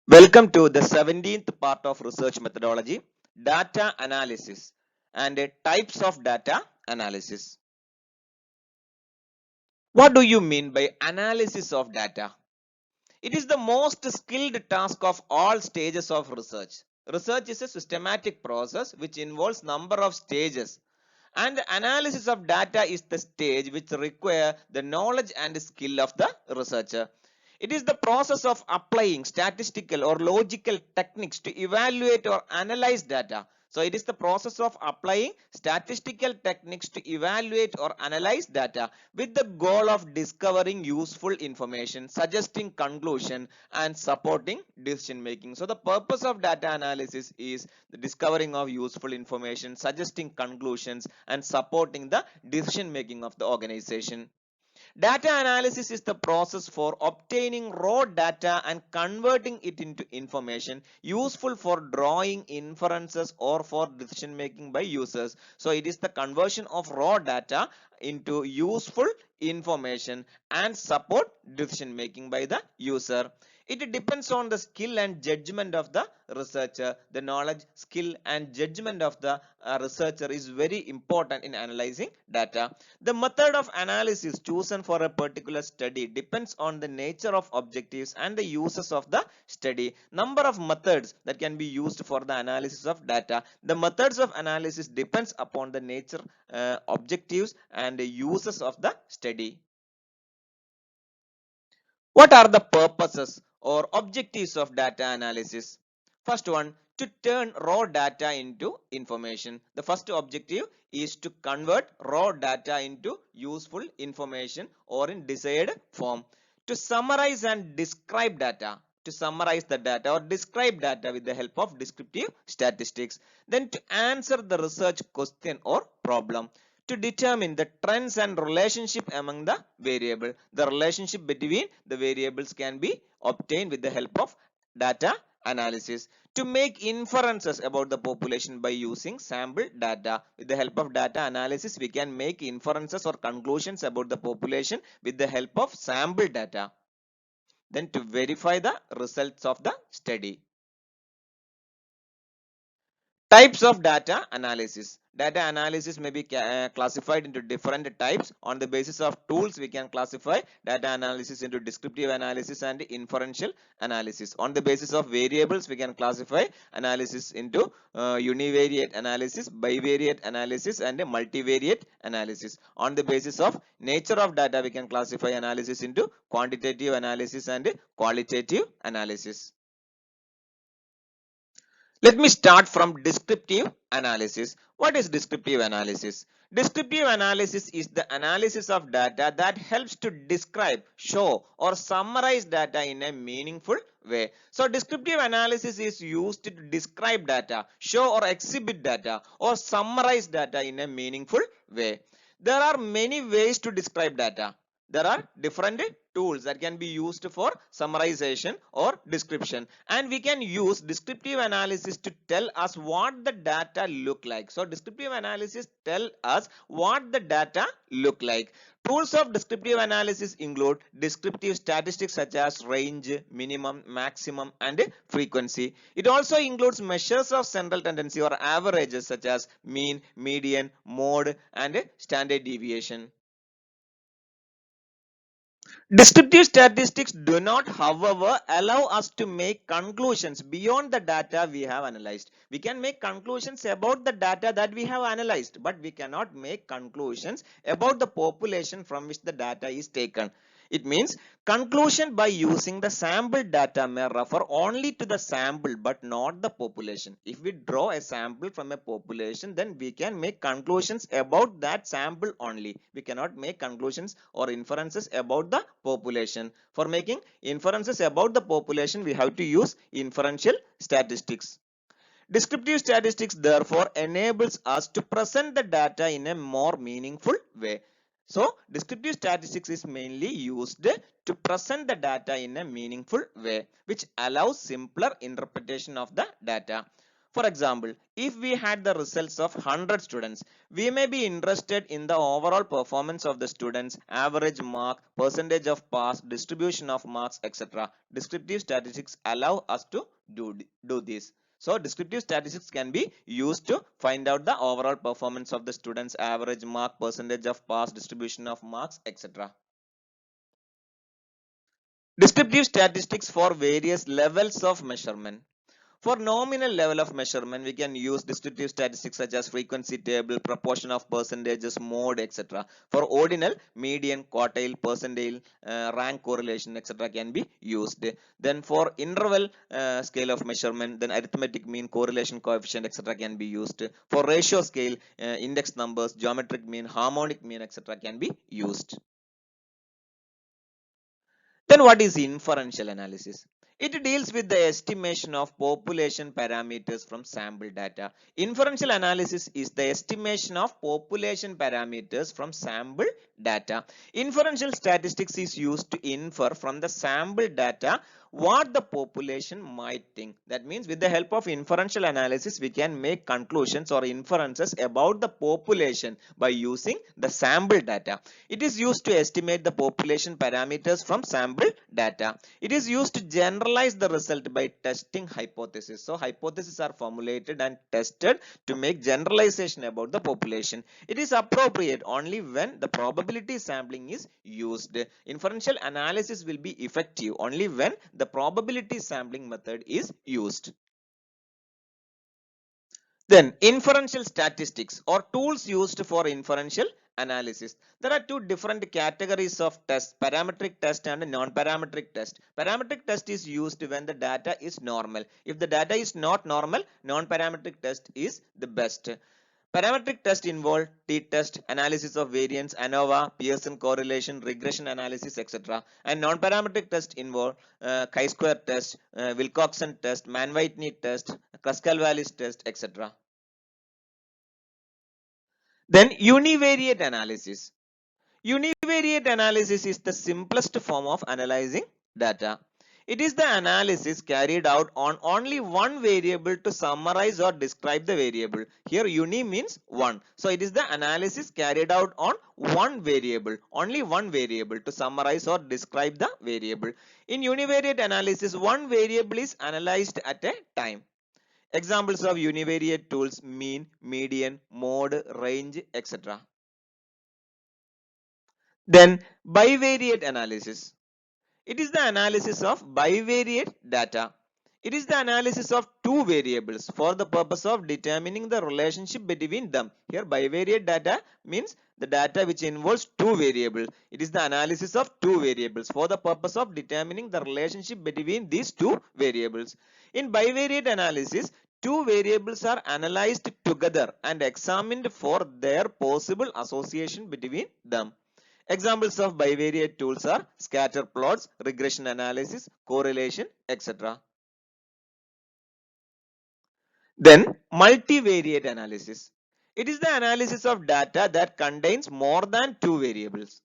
Welcome to the 17th part of research methodology, data analysis and types of data analysis. What do you mean by analysis of data? It is the most skilled task of all stages of research. Research is a systematic process which involves number of stages, and the analysis of data is the stage which require the knowledge and skill of the researcher. It is the process of applying statistical or logical techniques to evaluate or analyze data. So it is the process of applying statistical techniques to evaluate or analyze data with the goal of discovering useful information, suggesting conclusion and supporting decision making. So the purpose of data analysis is the discovering of useful information, suggesting conclusions and supporting the decision making of the organization. Data analysis is the process for obtaining raw data and converting it into information useful for drawing inferences or for decision making by users. So it is the conversion of raw data into useful information and support decision making by the user. It depends on the skill and judgment of the researcher. The knowledge, skill and judgment of the researcher is very important in analyzing data. The method of analysis chosen for a particular study depends on the nature of objectives and the uses of the study. Number of methods that can be used for the analysis of data. The methods of analysis depends upon the nature, objectives and the uses of the study. What are the purposes or objectives of data analysis? First one, to turn raw data into information. The first objective is to convert raw data into useful information or in desired form. To summarize and describe data. To summarize the data or describe data with the help of descriptive statistics. Then to answer the research question or problem, to determine the trends and relationship among the variable. The relationship between the variables can be obtained with the help of data analysis. To make inferences about the population by using sample data. With the help of data analysis, we can make inferences or conclusions about the population with the help of sample data. Then to verify the results of the study. Types of data analysis. Data analysis may be classified into different types. On the basis of tools, we can classify data analysis into descriptive analysis and inferential analysis. On the basis of variables, we can classify analysis into univariate analysis, bivariate analysis and multivariate analysis. On the basis of nature of data, we can classify analysis into quantitative analysis and qualitative analysis. Let me start from descriptive analysis. What is descriptive analysis? Descriptive analysis is the analysis of data that helps to describe, show or summarize data in a meaningful way. So descriptive analysis is used to describe data, show or exhibit data or summarize data in a meaningful way. There are many ways to describe data. There are different tools that can be used for summarization or description, and we can use descriptive analysis to tell us what the data look like. So descriptive analysis tell us what the data look like. Tools of descriptive analysis include descriptive statistics such as range, minimum, maximum and frequency. It also includes measures of central tendency or averages such as mean, median, mode and standard deviation. Descriptive statistics do not, however, allow us to make conclusions beyond the data we have analyzed. We can make conclusions about the data that we have analyzed, but we cannot make conclusions about the population from which the data is taken. It means conclusion by using the sample data may refer only to the sample but not the population. If we draw a sample from a population, then we can make conclusions about that sample only. We cannot make conclusions or inferences about the population. For making inferences about the population, we have to use inferential statistics. Descriptive statistics therefore enables us to present the data in a more meaningful way. So descriptive statistics is mainly used to present the data in a meaningful way, which allows simpler interpretation of the data. For example, if we had the results of 100 students, we may be interested in the overall performance of the students, average mark, percentage of pass, distribution of marks, etc. Descriptive statistics allow us to do this. So descriptive statistics can be used to find out the overall performance of the students, average mark, percentage of pass, distribution of marks, etc. Descriptive statistics for various levels of measurement. For nominal level of measurement, we can use descriptive statistics such as frequency table, proportion of percentages, mode, etc. For ordinal, median, quartile, percentile, rank correlation, etc. can be used. Then for interval scale of measurement, then arithmetic mean, correlation coefficient, etc. can be used. For ratio scale, index numbers, geometric mean, harmonic mean, etc. can be used. Then what is inferential analysis? It deals with the estimation of population parameters from sample data. Inferential analysis is the estimation of population parameters from sample data. Inferential statistics is used to infer from the sample data what the population might think. That means with the help of inferential analysis, we can make conclusions or inferences about the population by using the sample data. It is used to estimate the population parameters from sample data. It is used to generalize the result by testing hypotheses. So hypotheses are formulated and tested to make generalization about the population. It is appropriate only when the probability sampling is used. Inferential analysis will be effective only when the probability sampling method is used. Then inferential statistics or tools used for inferential analysis. There are two different categories of tests, parametric test and non-parametric test. Parametric test is used when the data is normal. If the data is not normal, non-parametric test is the best. Parametric test involve t-test, analysis of variance, ANOVA, Pearson correlation, regression analysis, etc. And non-parametric test involve chi-square test, Wilcoxon test, Mann-Whitney test, Kruskal-Wallis test, etc. Then univariate analysis. Univariate analysis is the simplest form of analyzing data. It is the analysis carried out on only one variable to summarize or describe the variable. Here uni means one. So it is the analysis carried out on one variable, only one variable to summarize or describe the variable. In univariate analysis, one variable is analyzed at a time. Examples of univariate tools: mean, median, mode, range, etc. Then bivariate analysis. It is the analysis of bivariate data. It is the analysis of two variables for the purpose of determining the relationship between them. Here bivariate data means the data which involves two variables. It is the analysis of two variables for the purpose of determining the relationship between these two variables. In bivariate analysis, two variables are analyzed together and examined for their possible association between them. Examples of bivariate tools are scatter plots, regression analysis, correlation, etc. Then multivariate analysis. It is the analysis of data that contains more than two variables.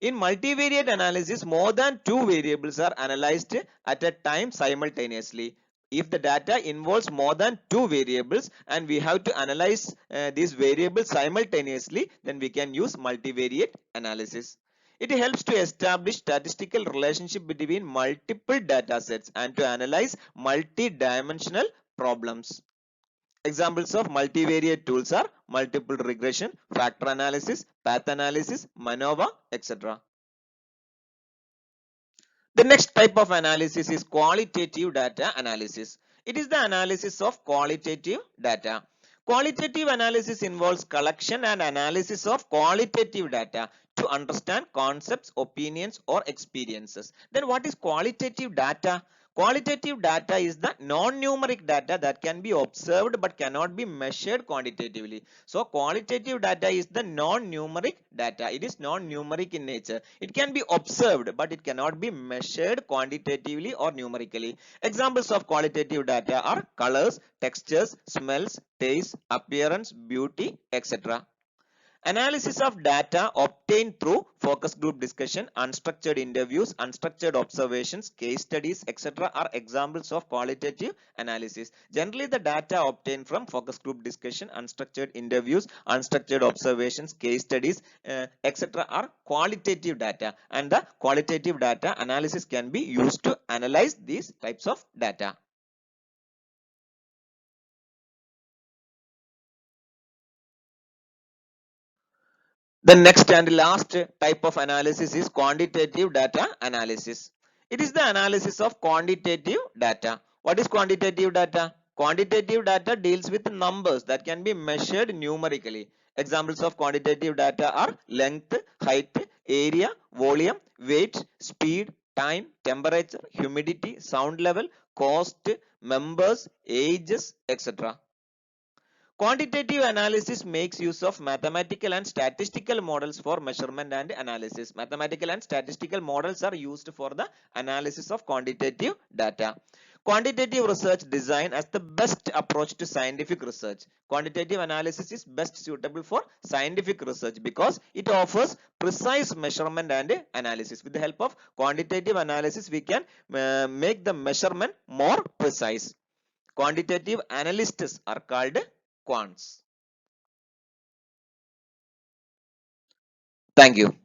In multivariate analysis, more than two variables are analyzed at a time simultaneously. If the data involves more than two variables and we have to analyze these variables simultaneously, then we can use multivariate analysis. It helps to establish statistical relationship between multiple data sets and to analyze multi-dimensional problems. Examples of multivariate tools are multiple regression, factor analysis, path analysis, MANOVA, etc. The next type of analysis is qualitative data analysis. It is the analysis of qualitative data. Qualitative analysis involves collection and analysis of qualitative data to understand concepts, opinions, or experiences. Then what is qualitative data? Qualitative data is the non-numeric data that can be observed but cannot be measured quantitatively. So qualitative data is the non-numeric data. It is non-numeric in nature. It can be observed but it cannot be measured quantitatively or numerically. Examples of qualitative data are colors, textures, smells, taste, appearance, beauty, etc. Analysis of data obtained through focus group discussion, unstructured interviews, unstructured observations, case studies, etc. are examples of qualitative analysis. Generally, the data obtained from focus group discussion, unstructured interviews, unstructured observations, case studies, etc. are qualitative data, and the qualitative data analysis can be used to analyze these types of data. The next and last type of analysis is quantitative data analysis. It is the analysis of quantitative data. What is quantitative data? Quantitative data deals with numbers that can be measured numerically. Examples of quantitative data are length, height, area, volume, weight, speed, time, temperature, humidity, sound level, cost, members, ages, etc. Quantitative analysis makes use of mathematical and statistical models for measurement and analysis. Mathematical and statistical models are used for the analysis of quantitative data. Quantitative research design as the best approach to scientific research. Quantitative analysis is best suitable for scientific research because it offers precise measurement and analysis. With the help of quantitative analysis, we can make the measurement more precise. Quantitative analysts are called quants. Thank you.